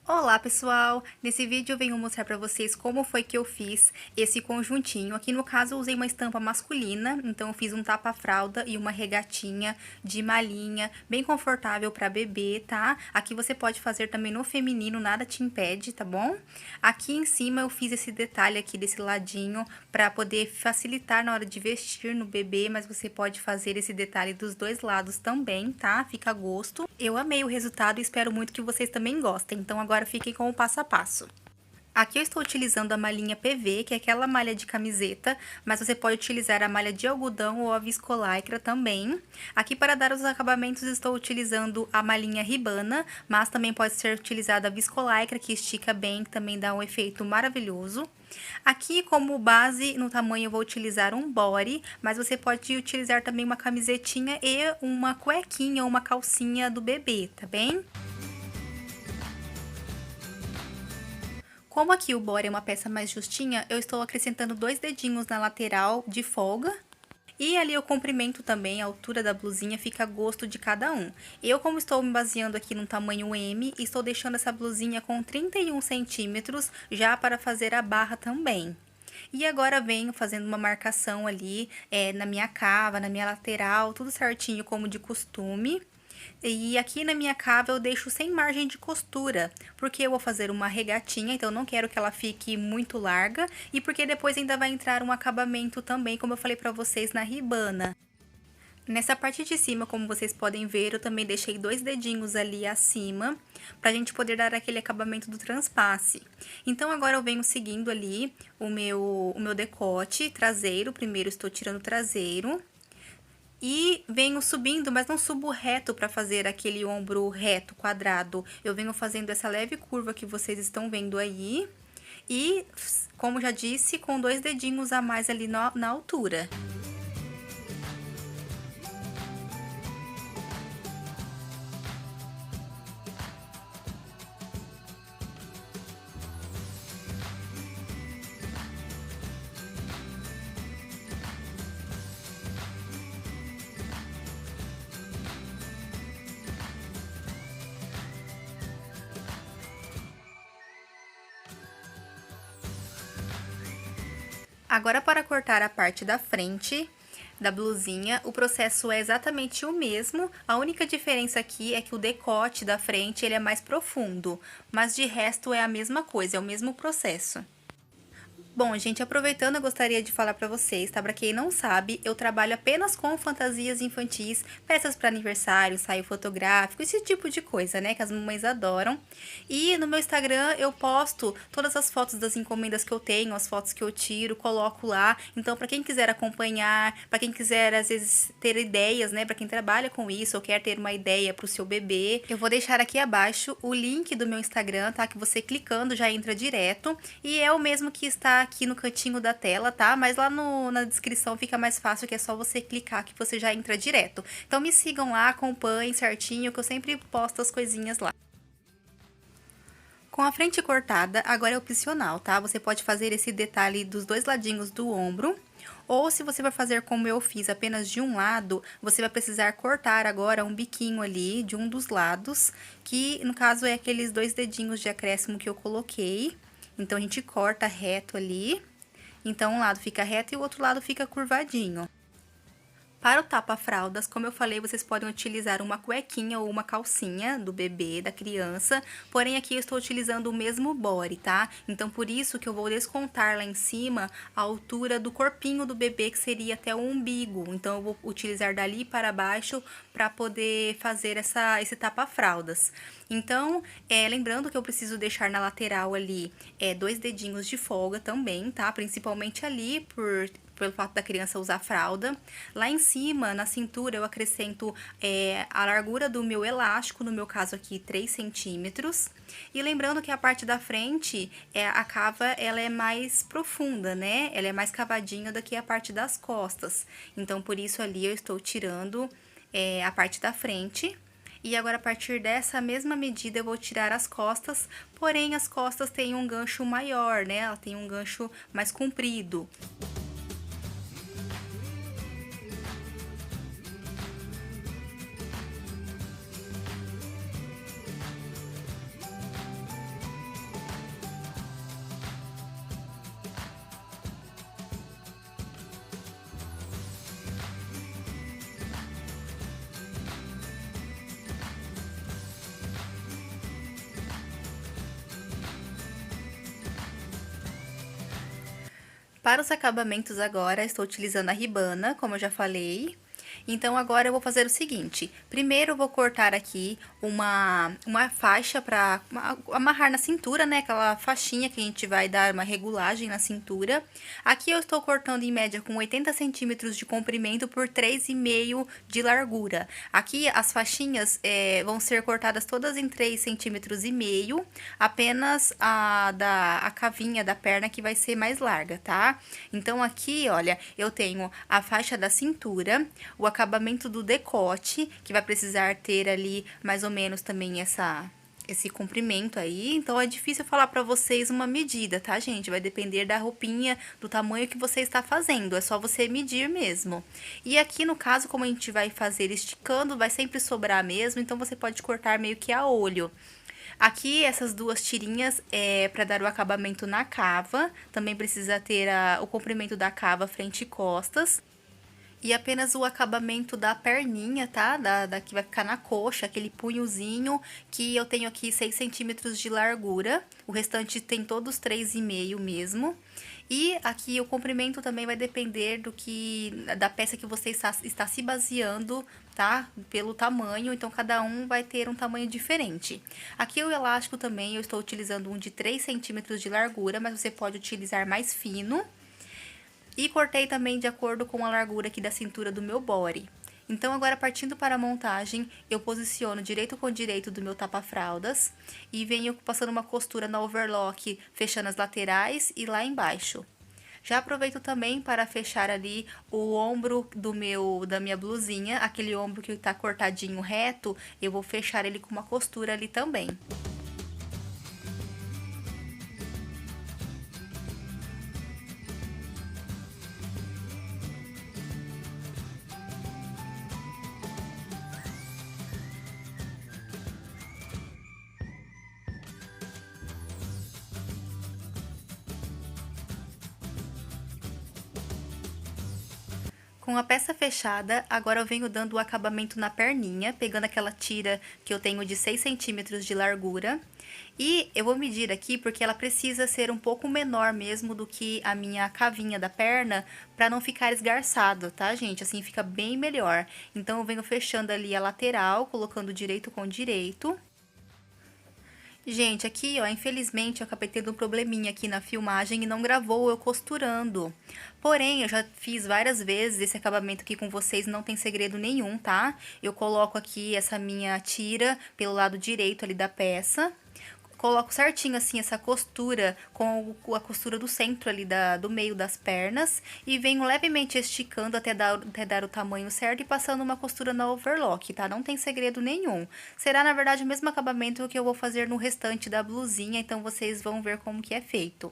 Olá pessoal! Nesse vídeo eu venho mostrar para vocês como foi que eu fiz esse conjuntinho. Aqui no caso eu usei uma estampa masculina, então eu fiz um tapa-fralda e uma regatinha de malhinha, bem confortável para bebê, tá? Aqui você pode fazer também no feminino, nada te impede, tá bom? Aqui em cima eu fiz esse detalhe aqui desse ladinho para poder facilitar na hora de vestir no bebê, mas você pode fazer esse detalhe dos dois lados também, tá? Fica a gosto. Eu amei o resultado e espero muito que vocês também gostem, então agora fiquem com o passo a passo. Aqui eu estou utilizando a malhinha PV, que é aquela malha de camiseta, mas você pode utilizar a malha de algodão ou a viscolaicra também. Aqui para dar os acabamentos estou utilizando a malhinha ribana, mas também pode ser utilizada a viscolaicra, que estica bem, que também dá um efeito maravilhoso. Aqui como base no tamanho eu vou utilizar um body, mas você pode utilizar também uma camisetinha e uma cuequinha ou uma calcinha do bebê, tá bem? Como aqui o body é uma peça mais justinha, eu estou acrescentando 2 dedinhos na lateral de folga. E ali o comprimento também, a altura da blusinha, fica a gosto de cada um. Eu, como estou me baseando aqui no tamanho M, estou deixando essa blusinha com 31 centímetros já para fazer a barra também. E agora venho fazendo uma marcação ali na minha cava, na minha lateral, tudo certinho como de costume. E aqui na minha cava eu deixo sem margem de costura, porque eu vou fazer uma regatinha, então não quero que ela fique muito larga, e porque depois ainda vai entrar um acabamento também, como eu falei pra vocês, na ribana. Nessa parte de cima, como vocês podem ver, eu também deixei 2 dedinhos ali acima, pra gente poder dar aquele acabamento do transpasse. Então, agora eu venho seguindo ali o meu decote traseiro, primeiro estou tirando o traseiro. E venho subindo, mas não subo reto para fazer aquele ombro reto, quadrado. Eu venho fazendo essa leve curva que vocês estão vendo aí. E, como já disse, com 2 dedinhos a mais ali na altura. Agora, para cortar a parte da frente da blusinha, o processo é exatamente o mesmo. A única diferença aqui é que o decote da frente ele é mais profundo, mas de resto é a mesma coisa, é o mesmo processo. Bom, gente, aproveitando, eu gostaria de falar pra vocês, tá? Pra quem não sabe, eu trabalho apenas com fantasias infantis, peças pra aniversário, ensaio fotográfico, esse tipo de coisa, né? Que as mamães adoram. E no meu Instagram eu posto todas as fotos das encomendas que eu tenho, as fotos que eu tiro, coloco lá. Então, pra quem quiser acompanhar, pra quem quiser, às vezes, ter ideias, né? Pra quem trabalha com isso ou quer ter uma ideia pro seu bebê, eu vou deixar aqui abaixo o link do meu Instagram, tá? Que você clicando já entra direto. E é o mesmo que está aqui no cantinho da tela, tá? Mas lá na descrição fica mais fácil, que é só você clicar que você já entra direto. Então me sigam lá, acompanhem certinho, que eu sempre posto as coisinhas lá. Com a frente cortada, agora é opcional, tá? Você pode fazer esse detalhe dos dois ladinhos do ombro, ou se você vai fazer como eu fiz, apenas de um lado, você vai precisar cortar agora um biquinho ali de um dos lados, que no caso é aqueles 2 dedinhos de acréscimo que eu coloquei. Então, a gente corta reto ali, então um lado fica reto e o outro lado fica curvadinho. Para o tapa-fraldas, como eu falei, vocês podem utilizar uma cuequinha ou uma calcinha do bebê, da criança, porém aqui eu estou utilizando o mesmo body, tá? Então, por isso que eu vou descontar lá em cima a altura do corpinho do bebê, que seria até o umbigo. Então, eu vou utilizar dali para baixo para poder fazer esse tapa-fraldas. Então, lembrando que eu preciso deixar na lateral ali 2 dedinhos de folga também, tá? Principalmente ali pelo fato da criança usar fralda. Lá em cima, na cintura, eu acrescento a largura do meu elástico, no meu caso aqui, 3 centímetros. E lembrando que a parte da frente, a cava, ela é mais profunda, né? Ela é mais cavadinha do que a parte das costas. Então, por isso ali eu estou tirando a parte da frente. E agora, a partir dessa mesma medida, eu vou tirar as costas, porém, as costas têm um gancho maior, né? Ela tem um gancho mais comprido. Para os acabamentos agora, estou utilizando a ribana, como eu já falei. Então, agora eu vou fazer o seguinte. Primeiro, eu vou cortar aqui uma faixa para amarrar na cintura, né? Aquela faixinha que a gente vai dar uma regulagem na cintura. Aqui eu estou cortando em média com 80 centímetros de comprimento por 3,5 de largura. Aqui as faixinhas vão ser cortadas todas em 3,5 centímetros, apenas a cavinha da perna que vai ser mais larga, tá? Então, aqui, olha, eu tenho a faixa da cintura, o acabamento do decote, que vai precisar ter ali mais ou menos também esse comprimento aí. Então, é difícil falar pra vocês uma medida, tá, gente? Vai depender da roupinha, do tamanho que você está fazendo. É só você medir mesmo. E aqui, no caso, como a gente vai fazer esticando, vai sempre sobrar mesmo. Então, você pode cortar meio que a olho. Aqui, essas duas tirinhas é para dar o acabamento na cava. Também precisa ter o comprimento da cava frente e costas. E apenas o acabamento da perninha, tá? Da que vai ficar na coxa, aquele punhozinho, que eu tenho aqui 6 centímetros de largura. O restante tem todos 3,5 mesmo. E aqui o comprimento também vai depender da peça que você está se baseando, tá? Pelo tamanho, então cada um vai ter um tamanho diferente. Aqui o elástico também, eu estou utilizando um de 3 centímetros de largura, mas você pode utilizar mais fino. E cortei também de acordo com a largura aqui da cintura do meu body. Então, agora partindo para a montagem, eu posiciono direito com direito do meu tapa-fraldas e venho passando uma costura na overlock, fechando as laterais e lá embaixo. Já aproveito também para fechar ali o ombro da minha blusinha, aquele ombro que tá cortadinho reto, eu vou fechar ele com uma costura ali também. Com a peça fechada, agora eu venho dando o acabamento na perninha, pegando aquela tira que eu tenho de 6 centímetros de largura. E eu vou medir aqui porque ela precisa ser um pouco menor mesmo do que a minha cavinha da perna, para não ficar esgarçado, tá, gente? Assim fica bem melhor. Então, eu venho fechando ali a lateral, colocando direito com direito. Gente, aqui, ó, infelizmente eu acabei tendo um probleminha aqui na filmagem e não gravou eu costurando. Porém, eu já fiz várias vezes esse acabamento aqui com vocês, não tem segredo nenhum, tá? Eu coloco aqui essa minha tira pelo lado direito ali da peça. Coloco certinho assim essa costura com a costura do centro ali do meio das pernas e venho levemente esticando até dar o tamanho certo e passando uma costura na overlock, tá? Não tem segredo nenhum. Será, na verdade, o mesmo acabamento que eu vou fazer no restante da blusinha, então vocês vão ver como que é feito.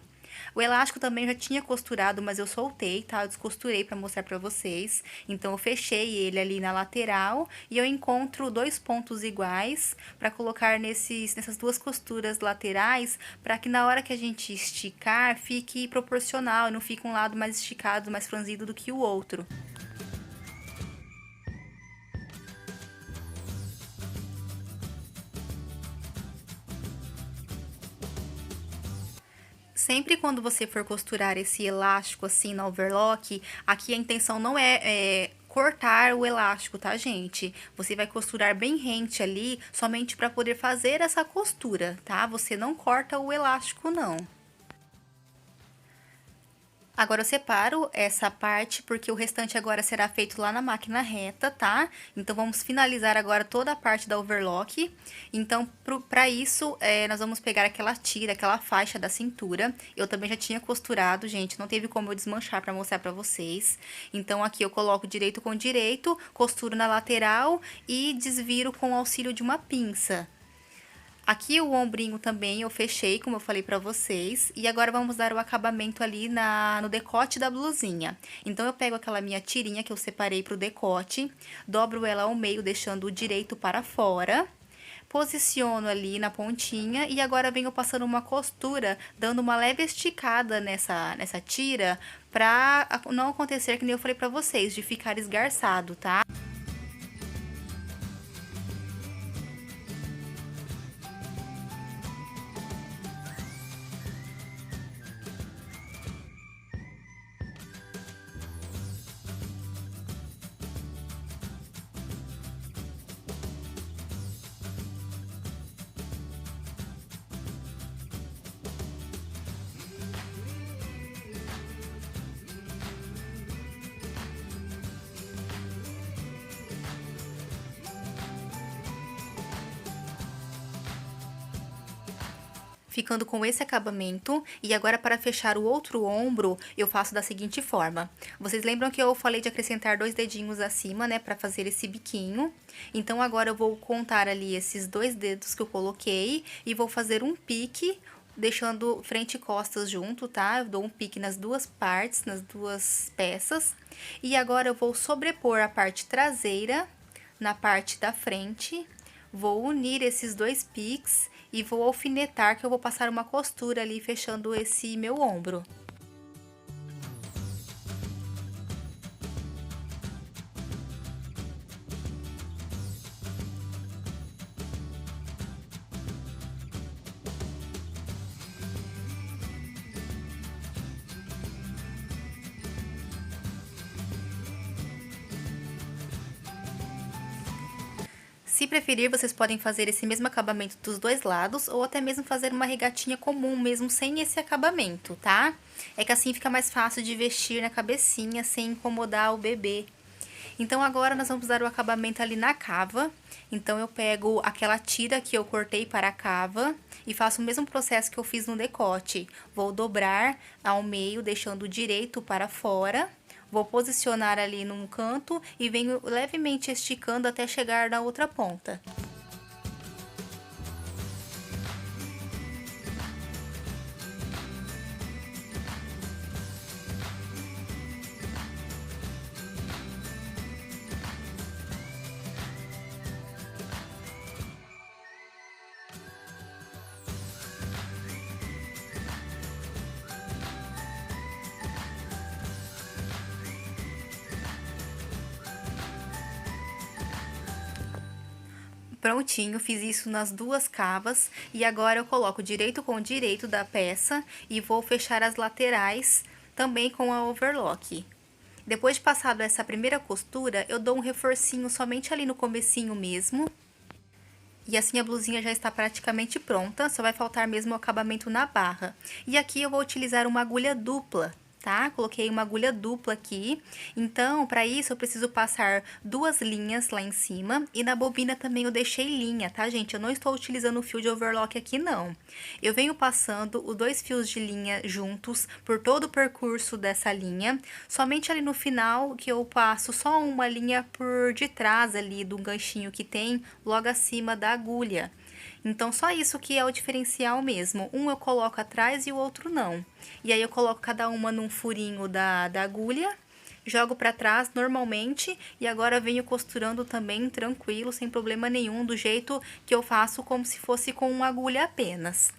O elástico também eu já tinha costurado, mas eu soltei, tá? Eu descosturei pra mostrar pra vocês. Então, eu fechei ele ali na lateral e eu encontro 2 pontos iguais pra colocar nessas duas costuras laterais, pra que na hora que a gente esticar, fique proporcional, não fique um lado mais esticado, mais franzido do que o outro. Sempre quando você for costurar esse elástico assim na overlock, aqui a intenção não é cortar o elástico, tá, gente? Você vai costurar bem rente ali, somente para poder fazer essa costura, tá? Você não corta o elástico, não. Agora eu separo essa parte, porque o restante agora será feito lá na máquina reta, tá? Então, vamos finalizar agora toda a parte da overlock. Então, pra isso, nós vamos pegar aquela tira, aquela faixa da cintura. Eu também já tinha costurado, gente, não teve como eu desmanchar pra mostrar pra vocês. Então, aqui eu coloco direito com direito, costuro na lateral e desviro com o auxílio de uma pinça. Aqui o ombrinho também eu fechei, como eu falei pra vocês. E agora vamos dar o acabamento ali no decote da blusinha. Então, eu pego aquela minha tirinha que eu separei pro decote, dobro ela ao meio, deixando o direito para fora. Posiciono ali na pontinha e agora venho passando uma costura, dando uma leve esticada nessa tira, pra não acontecer que nem eu falei pra vocês, de ficar esgarçado, tá? ficando com esse acabamento. E agora, para fechar o outro ombro, eu faço da seguinte forma. Vocês lembram que eu falei de acrescentar 2 dedinhos acima, né, para fazer esse biquinho? Então, agora eu vou contar ali esses 2 dedos que eu coloquei e vou fazer um pique, deixando frente e costas junto, tá? Eu dou um pique nas duas partes, nas duas peças. E agora eu vou sobrepor a parte traseira na parte da frente. Vou unir esses 2 piques e vou alfinetar, que eu vou passar uma costura ali, fechando esse meu ombro. Se preferir, vocês podem fazer esse mesmo acabamento dos dois lados, ou até mesmo fazer uma regatinha comum, mesmo sem esse acabamento, tá? É que assim fica mais fácil de vestir na cabecinha, sem incomodar o bebê. Então, agora nós vamos dar o acabamento ali na cava. Então, eu pego aquela tira que eu cortei para a cava e faço o mesmo processo que eu fiz no decote. Vou dobrar ao meio, deixando o direito para fora. Vou posicionar ali num canto e venho levemente esticando até chegar na outra ponta. Prontinho, fiz isso nas duas cavas e agora eu coloco direito com direito da peça e vou fechar as laterais também com a overlock. Depois de passado essa primeira costura, eu dou um reforcinho somente ali no comecinho mesmo. E assim a blusinha já está praticamente pronta, só vai faltar mesmo o acabamento na barra. E aqui eu vou utilizar uma agulha dupla, tá? Coloquei uma agulha dupla aqui. Então, para isso eu preciso passar 2 linhas lá em cima e na bobina também eu deixei linha, tá, gente? Eu não estou utilizando o fio de overlock aqui, não. Eu venho passando os 2 fios de linha juntos por todo o percurso dessa linha. Somente ali no final que eu passo só uma linha por detrás ali do ganchinho que tem logo acima da agulha. Então, só isso que é o diferencial mesmo. Um eu coloco atrás e o outro não. E aí, eu coloco cada uma num furinho da agulha, jogo pra trás normalmente e agora venho costurando também tranquilo, sem problema nenhum, do jeito que eu faço como se fosse com uma agulha apenas.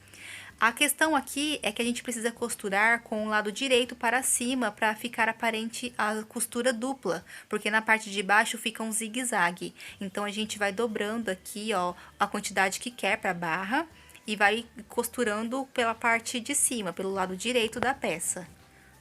A questão aqui é que a gente precisa costurar com o lado direito para cima para ficar aparente a costura dupla, porque na parte de baixo fica um zigue-zague. Então, a gente vai dobrando aqui, ó, a quantidade que quer para a barra e vai costurando pela parte de cima, pelo lado direito da peça.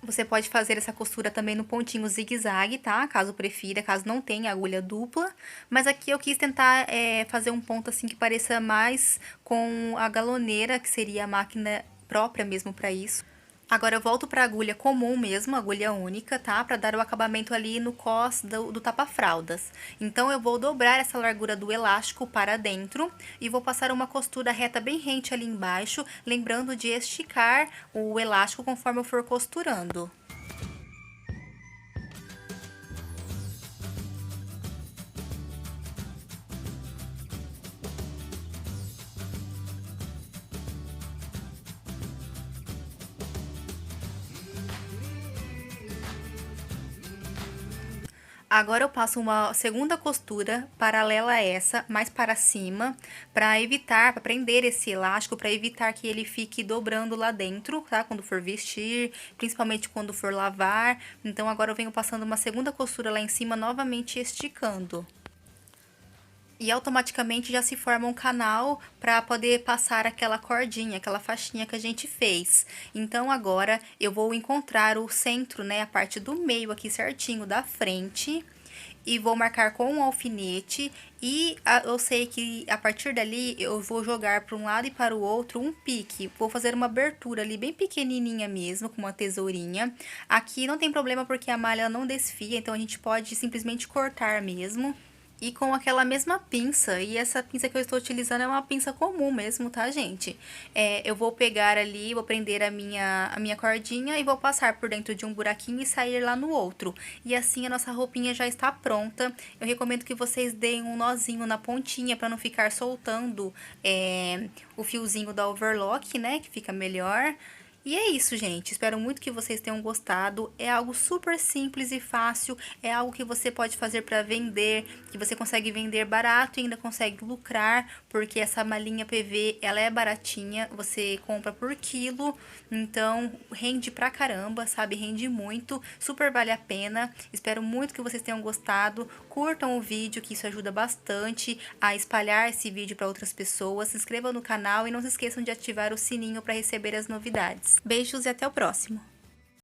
Você pode fazer essa costura também no pontinho zigue-zague, tá? Caso prefira, caso não tenha agulha dupla. Mas aqui eu quis tentar fazer um ponto assim que pareça mais com a galoneira, que seria a máquina própria mesmo para isso. Agora eu volto para a agulha comum mesmo, agulha única, tá? Para dar o acabamento ali no cós do tapa-fraldas. Então, eu vou dobrar essa largura do elástico para dentro e vou passar uma costura reta bem rente ali embaixo, lembrando de esticar o elástico conforme eu for costurando. Agora eu passo uma segunda costura paralela a essa, mais para cima, para evitar, para prender esse elástico, para evitar que ele fique dobrando lá dentro, tá? Quando for vestir, principalmente quando for lavar. Então, agora eu venho passando uma segunda costura lá em cima, novamente esticando. E automaticamente já se forma um canal para poder passar aquela cordinha, aquela faixinha que a gente fez. Então, agora eu vou encontrar o centro, né, a parte do meio aqui certinho da frente. E vou marcar com um alfinete e eu sei que a partir dali eu vou jogar para um lado e para o outro um pique. Vou fazer uma abertura ali bem pequenininha mesmo, com uma tesourinha. Aqui não tem problema porque a malha não desfia, então a gente pode simplesmente cortar mesmo. e com aquela mesma pinça, e essa pinça que eu estou utilizando é uma pinça comum mesmo, tá, gente? Eu vou pegar ali, vou prender a minha cordinha e vou passar por dentro de um buraquinho e sair lá no outro. E assim a nossa roupinha já está pronta. Eu recomendo que vocês deem um nozinho na pontinha para não ficar soltando o fiozinho da overlock, né, que fica melhor. E é isso, gente. Espero muito que vocês tenham gostado. É algo super simples e fácil. É algo que você pode fazer para vender, que você consegue vender barato e ainda consegue lucrar, porque essa malinha PV, ela é baratinha. Você compra por quilo, então rende pra caramba, sabe? Rende muito. Super vale a pena. Espero muito que vocês tenham gostado. Curtam o vídeo, que isso ajuda bastante a espalhar esse vídeo para outras pessoas. Se inscrevam no canal e não se esqueçam de ativar o sininho para receber as novidades. Beijos e até o próximo!